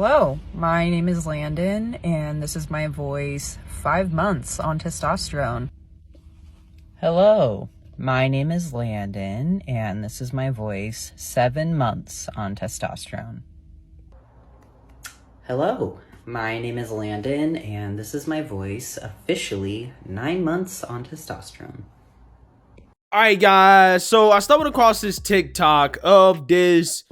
Hello, my name is Landon, and this is my voice 5 months on testosterone. Hello, my name is Landon, and this is my voice 7 months on testosterone. Hello, my name is Landon, and this is my voice officially 9 months on testosterone. Alright guys, so I stumbled across this TikTok of this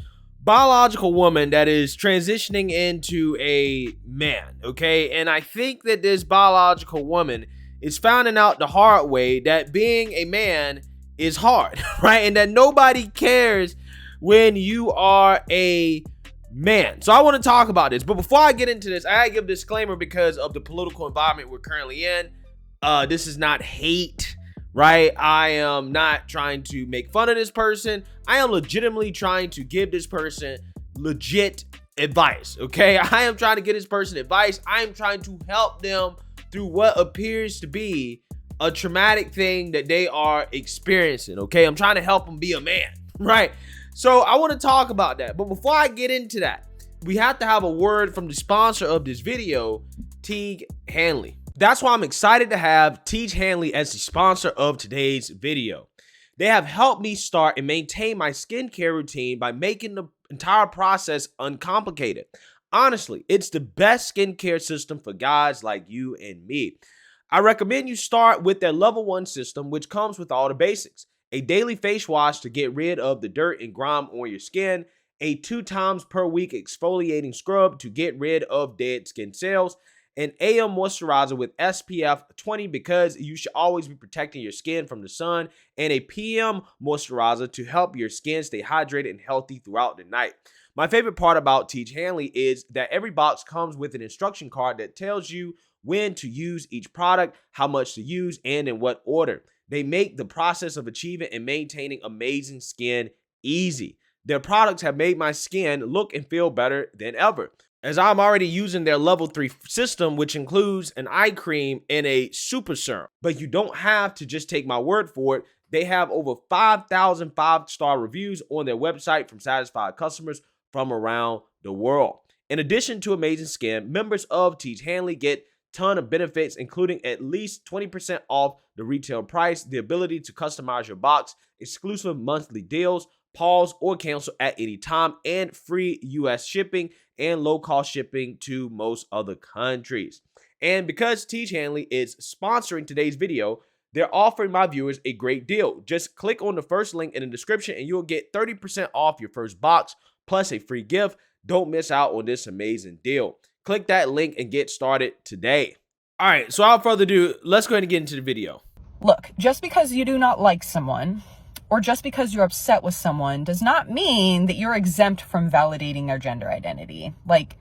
biological woman that is transitioning into a man, okay? And I think that this biological woman is finding out the hard way that being a man is hard, right? And that nobody cares when you are a man. So I want to talk about this, but before I get into this, I gotta give a disclaimer because of the political environment we're currently in. This is not hate, right? I am not trying to make fun of this person. I am legitimately trying to give this person legit advice, okay? I am trying to give this person advice. I am trying to help them through what appears to be a traumatic thing that they are experiencing, okay? I'm trying to help them be a man, right? So I want to talk about that. But before I get into that, we have to have a word from the sponsor of this video, Teague Hanley. That's why I'm excited to have Teague Hanley as the sponsor of today's video. They have helped me start and maintain my skincare routine by making the entire process uncomplicated. Honestly, it's the best skincare system for guys like you and me. I recommend you start with their level 1 system, which comes with all the basics. A daily face wash to get rid of the dirt and grime on your skin, a 2 times per week exfoliating scrub to get rid of dead skin cells, an AM moisturizer with SPF 20 because you should always be protecting your skin from the sun, and a PM moisturizer to help your skin stay hydrated and healthy throughout the night. My favorite part about Teague Hanley is that every box comes with an instruction card that tells you when to use each product, how much to use, and in what order. They make the process of achieving and maintaining amazing skin easy. Their products have made my skin look and feel better than ever, as I'm already using their level 3 system, which includes an eye cream and a super serum. But you don't have to just take my word for it. They have over 5,000 5-star reviews on their website from satisfied customers from around the world. In addition to amazing skin, members of Teague Hanley get a ton of benefits, including at least 20% off the retail price, the ability to customize your box, exclusive monthly deals, pause or cancel at any time, and free US shipping and low-cost shipping to most other countries. And because Teague Hanley is sponsoring today's video, they're offering my viewers a great deal. Just click on the first link in the description and you'll get 30% off your first box plus a free gift. Don't miss out on this amazing deal. Click that link and get started today. All right, so without further ado, let's go ahead and get into the video. Look, just because you do not like someone, or just because you're upset with someone, does not mean that you're exempt from validating their gender identity. Like,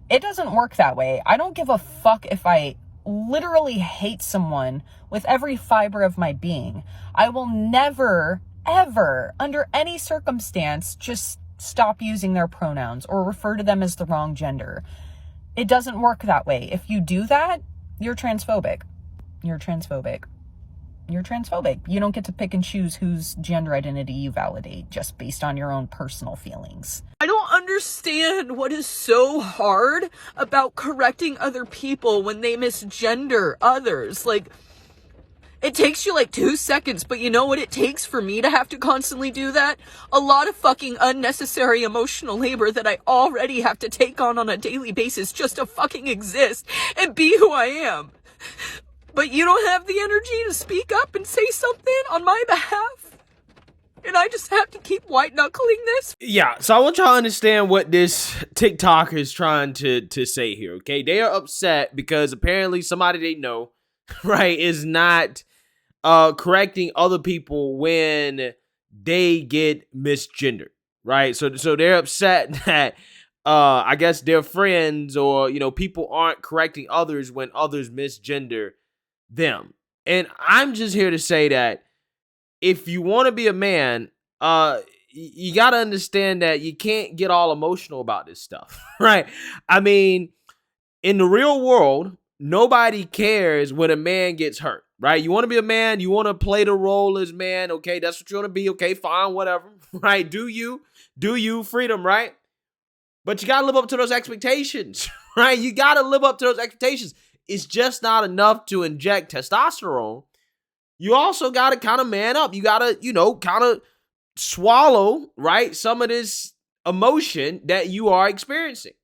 it doesn't work that way. I don't give a fuck if I literally hate someone with every fiber of my being. I will never, ever, under any circumstance, just stop using their pronouns or refer to them as the wrong gender. It doesn't work that way. If you do that, you're transphobic. You're transphobic. You're transphobic. You don't get to pick and choose whose gender identity you validate just based on your own personal feelings. I don't understand what is so hard about correcting other people when they misgender others. Like, it takes you like 2 seconds, but you know what it takes for me to have to constantly do that? A lot of fucking unnecessary emotional labor that I already have to take on a daily basis just to fucking exist and be who I am. But you don't have the energy to speak up and say something on my behalf? And I just have to keep white-knuckling this? Yeah, so I want y'all to understand what this TikToker is trying to say here, okay? They are upset because apparently somebody they know, right, is not correcting other people when they get misgendered, right? So they're upset that I guess their friends or, you know, people aren't correcting others when others misgender them. And I'm just here to say that if you want to be a man, you got to understand that you can't get all emotional about this stuff, right? I mean, in the real world, nobody cares when a man gets hurt, right? You want to be a man, you want to play the role as man, okay? That's what you want to be, okay? Fine, whatever, right? Do you, freedom, right? But you got to live up to those expectations, right? You got to live up to those expectations. It's just not enough to inject testosterone. You also got to kind of man up. You got to, kind of swallow, right, some of this emotion that you are experiencing.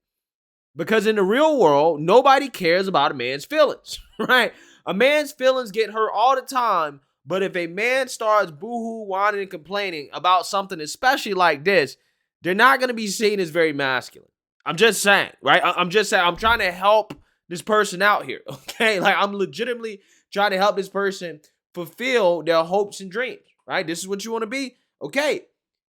Because in the real world, nobody cares about a man's feelings, right? A man's feelings get hurt all the time. But if a man starts boohoo, whining, and complaining about something, especially like this, they're not going to be seen as very masculine. I'm just saying, right? I'm just saying, I'm trying to help this person out here, okay? Like, I'm legitimately trying to help this person fulfill their hopes and dreams, right? This is what you want to be? Okay.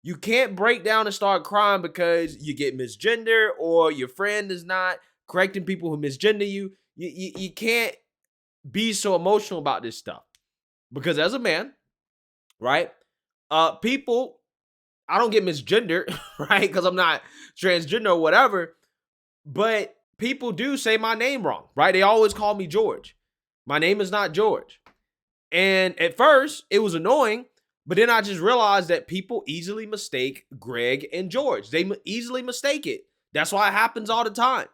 You can't break down and start crying because you get misgendered or your friend is not correcting people who misgender you. You can't be so emotional about this stuff. Because as a man, right, people, I don't get misgendered, right, because I'm not transgender or whatever, but people do say my name wrong, right? They always call me George. My name is not George. And at first, it was annoying, but then I just realized that people easily mistake Greg and George. They easily mistake it. That's why it happens all the time.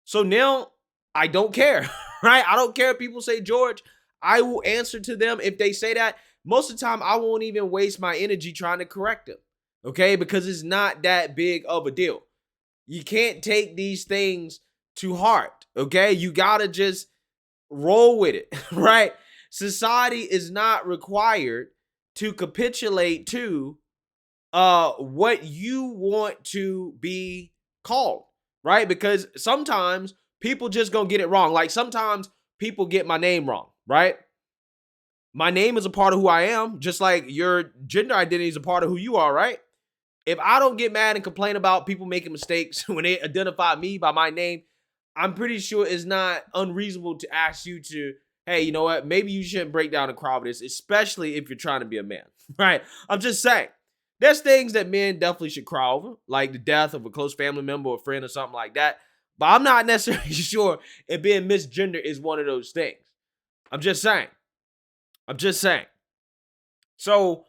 So now I don't care, right? I don't care if people say George. I will answer to them if they say that. Most of the time, I won't even waste my energy trying to correct them, okay? Because it's not that big of a deal. You can't take these things to heart, okay? You got to just roll with it, right? Society is not required to capitulate to what you want to be called, right? Because sometimes people just gonna get it wrong. Like sometimes people get my name wrong, right? My name is a part of who I am, just like your gender identity is a part of who you are, right? If I don't get mad and complain about people making mistakes when they identify me by my name, I'm pretty sure it's not unreasonable to ask you to, hey, you know what? Maybe you shouldn't break down and cry with this, especially if you're trying to be a man, right? I'm just saying. There's things that men definitely should cry over, like the death of a close family member or friend or something like that. But I'm not necessarily sure if being misgendered is one of those things. I'm just saying. So,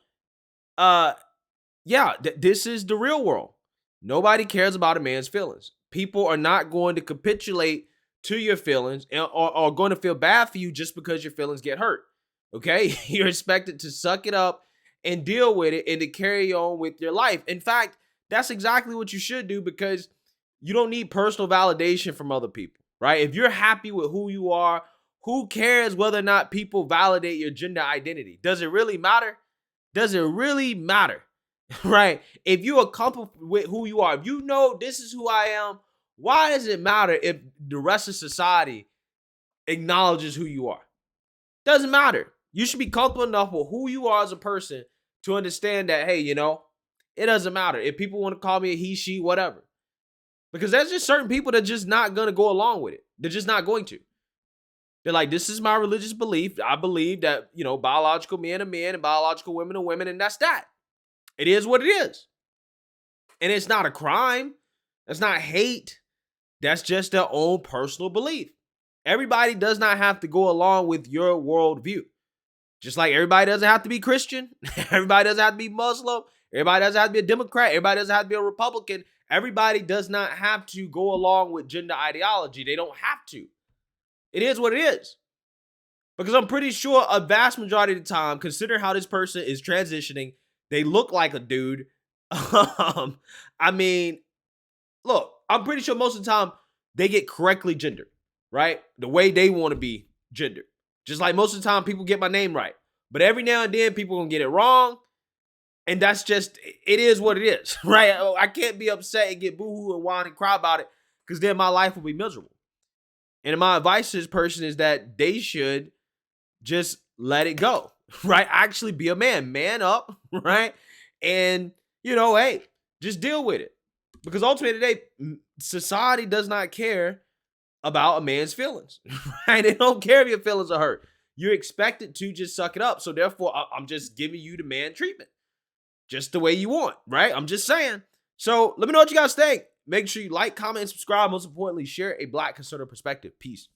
this is the real world. Nobody cares about a man's feelings. People are not going to capitulate to your feelings or going to feel bad for you just because your feelings get hurt. Okay? You're expected to suck it up and deal with it and to carry on with your life. In fact, that's exactly what you should do because you don't need personal validation from other people, right? If you're happy with who you are, who cares whether or not people validate your gender identity? Does it really matter? Does it really matter? Right? If you are comfortable with who you are, if you know this is who I am, why does it matter if the rest of society acknowledges who you are? Doesn't matter. You should be comfortable enough with who you are as a person to understand that, hey, it doesn't matter. If people want to call me a he, she, whatever. Because there's just certain people that are just not going to go along with it. They're just not going to. They're like, this is my religious belief. I believe that, biological men are men and biological women are women, and that's that. It is what it is. And it's not a crime. That's not hate. That's just their own personal belief. Everybody does not have to go along with your worldview. Just like everybody doesn't have to be Christian. Everybody doesn't have to be Muslim. Everybody doesn't have to be a Democrat. Everybody doesn't have to be a Republican. Everybody does not have to go along with gender ideology. They don't have to. It is what it is. Because I'm pretty sure a vast majority of the time, consider how this person is transitioning, they look like a dude. Look, I'm pretty sure most of the time they get correctly gendered, right? The way they want to be gendered. Just like most of the time people get my name right. But every now and then people gonna get it wrong. And that's just, it is what it is, right? I can't be upset and get boohoo and whine and cry about it because then my life will be miserable. And my advice to this person is that they should just let it go, right? Actually be a man up, right? And, hey, just deal with it. Because ultimately today, society does not care about a man's feelings, right? They don't care if your feelings are hurt. You're expected to just suck it up. So therefore, I'm just giving you the man treatment. Just the way you want, right? I'm just saying. So let me know what you guys think. Make sure you like, comment, and subscribe. Most importantly, share a Black conservative perspective. Peace.